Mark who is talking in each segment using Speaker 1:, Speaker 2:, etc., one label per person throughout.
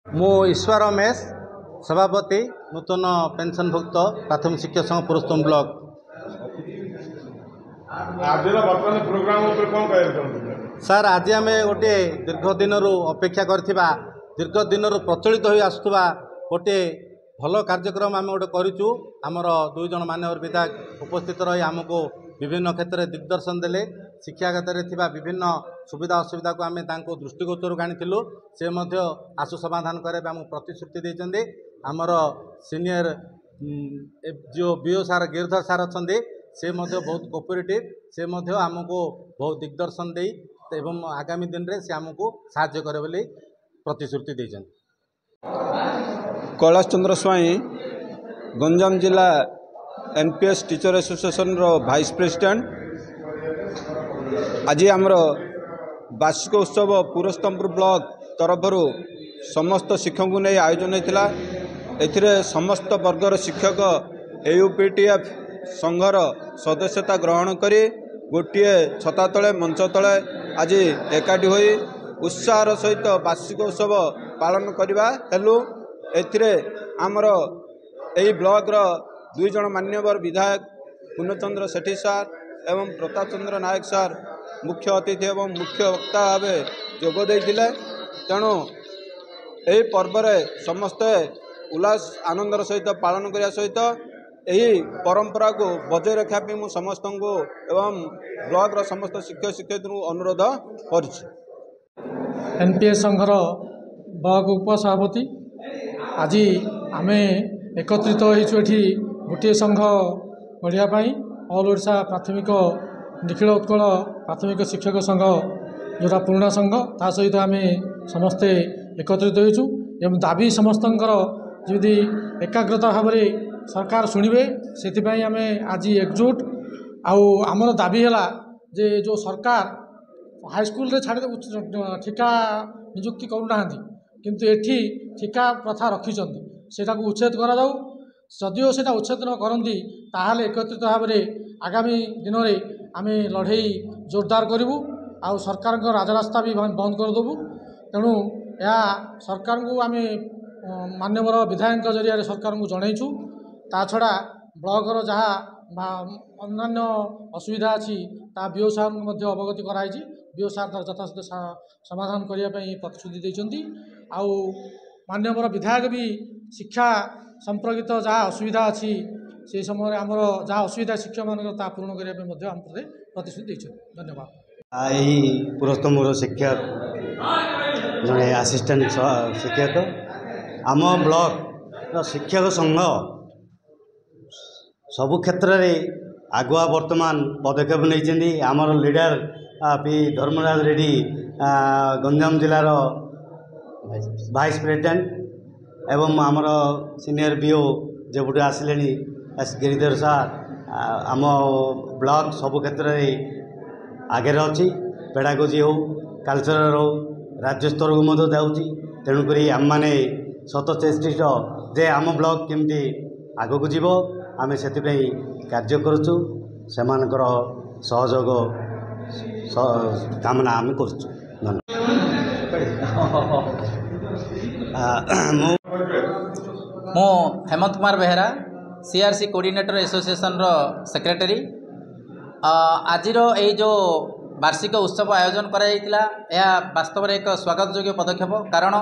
Speaker 1: मु ईश्वर रमेश सभापति नूतन पेंशनभुक्त प्राथमिक शिक्षक संघ पुरस्तम ब्लॉक। सर आज आम गोटे दीर्घ दिन अपेक्षा करथिबा दीर्घ दिन प्रचलित हो आसुवा गोटे भल कार्यक्रम आम गोटे करूँ। आमर दुई जन माननीय विधायक उपस्थित रही आमको विभिन्न क्षेत्र में दिग्दर्शन देले। शिक्षा क्षेत्र में विभिन्न सुविधा असुविधा को आम दृष्टिगोचर आनीलु से आशु समाधान कराया आमको प्रतिश्रुति देते। आमर सीनियर जो बीओ सार गिरधर सार अच्छा से बहुत कोऑपरेटिव से आमको बहुत दिग्दर्शन दे एवं आगामी दिन में से आमको साहाय्य करे बोली प्रतिश्रुति देते।
Speaker 2: कैलाश चंद्र स्वाई गंजाम जिला एनपीएस टीचर एसोसिएशन रो वाइस प्रेसिडेंट। आज आमर वार्षिक उत्सव पुरस्तमपुर ब्लॉक तरफ समस्त शिक्षक को नहीं आयोजन होता। एथिरे समस्त वर्गर शिक्षक एयूपीटीएफ संघर सदस्यता ग्रहण करी गोटे छता तले मंच तले आज एकाठी होई उत्साहर सहित वार्षिक उत्सव पालन करवा हेलु। एथिरे आमर एई ब्लॉक रो दुई जन मान्यवर विधायक पूर्णचंद्र सेठी सार एवं प्रताप चंद्र नायक सार मुख्य अतिथि एवं मुख्य वक्ता भाव जोग देइथिले। तेणु यही पर्व समस्ते उल्लास आनंदर सहित पालन करने सहित यही परंपरा को बजाय रखापी मु समस्त को एवं ब्लॉक समस्त शिक्षक शिक्षयित्री अनुरोध कर।
Speaker 3: एनपीएस संघर ब्लॉक उपसभापति आज आम एकत्रित होती गोटे संघ गढ़ापी ऑल ओडिशा प्राथमिक निखिल उत्कल प्राथमिक शिक्षक संघ जोटा पुराणा संघ ता सहित आम समस्ते एकत्रित होइछु एवं दाबी समस्तंकर जदि एकाग्रता भाव सरकार शुणवे से आम आज एकजुट आमर दाबी है जे जो सरकार हाईस्कल रे छाड़ ठिका नियुक्ति करूना किंतु एठी ठिका प्रथा रखिंट से उच्छेद करा जाऊ। जदिओ से उच्छेद न करती ताहले एकत्रित भाव आगामी दिन में आम लड़े जोरदार करूँ आ सरकार राजरास्ता भी बंद करदेबू। तेणु यह सरकार को आम मान्यवर विधायक जरिया सरकार को जनईचु। ता छड़ा ब्लॉकर जहाँ अन्य असुविधा अच्छी ता बीओ सार को अवगत कराई। बीओ सार यथाशीघ्र समाधान करने प्रतिश्रुति देते। आउ मान्यवर विधायक भी शिक्षा संपर्कित जहाँ असुविधा अच्छी से समय आमर जहाँ असुविधा शिक्षक मान पूर्ण करने आम प्रतिश्रुति देते। धन्यवाद।
Speaker 4: यही पुरस्तमपुर शिक्षक जड़े आसिस्टेंट शिक्षक आम ब्लॉक शिक्षक संघ सबु क्षेत्र में आगुआ वर्तमान पदक्षेप नहीं। आमर लीडर पी धर्मराज रेड्डी गंजाम जिलार वाइस प्रेसिडेंट एवं आमर सीनियर बीओ जबुटे आसिले एस गिरिधर सार आम ब्लॉक सबु क्षेत्र में आगे अच्छी। पेडागोजी हो कल्चरल हो राज्य स्तर को मत जाऊँगी। तेणुक आम मैंने सत चेष्टित जे आम ब्लॉक केमती आग को जीव आम से कार्य करुचु सेमानकर सहयोग कामना आम करुचु।
Speaker 5: मु Hemant Kumar Behera C R C coordinator association रो सेक्रेटरी। आज यही जो वार्षिक उत्सव आयोजन करा वास्तव में एक स्वागत योग्य पदक्षेप। कारण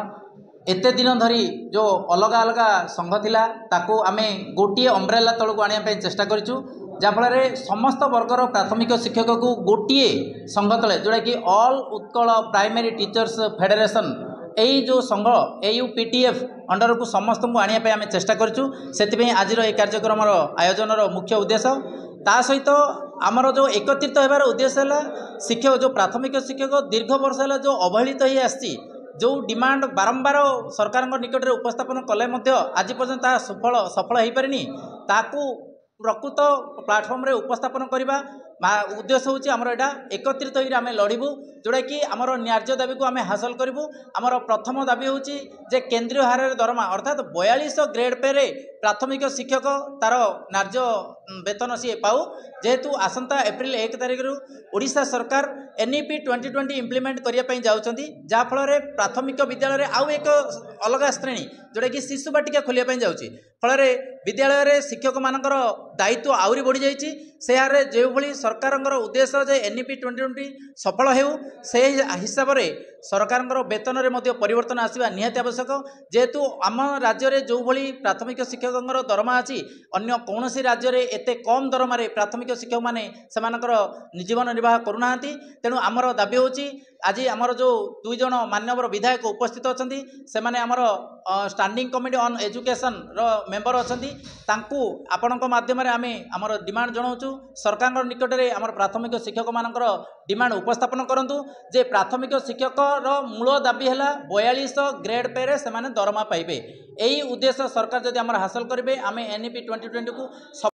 Speaker 5: एते दिन धरी जो अलग अलग संघ थिला ताकू आमे गोटे अम्ब्रेला तलू आने चेष्टा करूँ जहाँफल समस्त वर्गर प्राथमिक शिक्षक को गोटे संघ तले जोड़ा कि all Utkal primary teachers federation यही जो संघ एयूपीटीएफ अंडर को समस्त को आने आम चेष्टा करूँ। से आज ये कार्यक्रम आयोजन मुख्य उद्देश्य ता सहित आमर जो एकत्रित होबार उद्देश्य है शिक्षक जो प्राथमिक शिक्षक दीर्घ वर्ष है जो अवहेलित हो आसी जो डिमांड बारंबार सरकार निकट में उपस्थापन कले आज पर्यंत सफल हो पारिनी ताकू प्रकृत प्लाटफर्म रे उपस्थापन करने उद्देश्य हूँ आमर एटा एकत्रित होकर आम लड़बू जोड़ा कि आमर न्याय्य दाबी को आम हासिल करूँ। आमर प्रथम दाबी हूँ जे केंद्रीय हार दरमा अर्थात 4200 ग्रेड पे प्राथमिक शिक्षक तार न्याय्य वेतन सी पाऊ जेहेतु आसंता एप्रिल 1 तारिख ओडिशा सरकार NEP 2020 इम्प्लीमेंट करने जाऊँगी जहाँफल प्राथमिक विद्यालय आउ एक अलग श्रेणी जोटा कि शिशु बाटिका खोलिया जाऊँगी फल विद्यालय शिक्षक मानकर दायित्व आहरी बढ़ी जाइए से जो भली सरकार उद्देश्य जे NEP 2020 सफल हो से हिसाब से सरकार वेतन में परिवर्तन आसवा निहाती आवश्यक जेहेतु आम राज्य में जो भली प्राथमिक शिक्षक दरमा अच्छी अन्य कौन राज्य में एत कम दरमा प्राथमिक शिक्षक मैंने से जीवन निर्वाह करूना तेणु आमर दाबी होची आज आमर जो 2 जन मान्यवर विधायक उपस्थित अच्छा से आमर स्टैंडिंग कमिटी ऑन एजुकेशन रो मेंबर अच्छा आपण माध्यम आम आमर डिमांड जनाऊँ सरकार निकट में आमर प्राथमिक शिक्षक मानकर डिमांड उपस्थापन करूँ जे प्राथमिक शिक्षक मूल दाबी है 4200 ग्रेड पे से दरमा पाइबे यही उद्देश्य सरकार जदि आमर हासिल करेंगे आम NEP 2020 को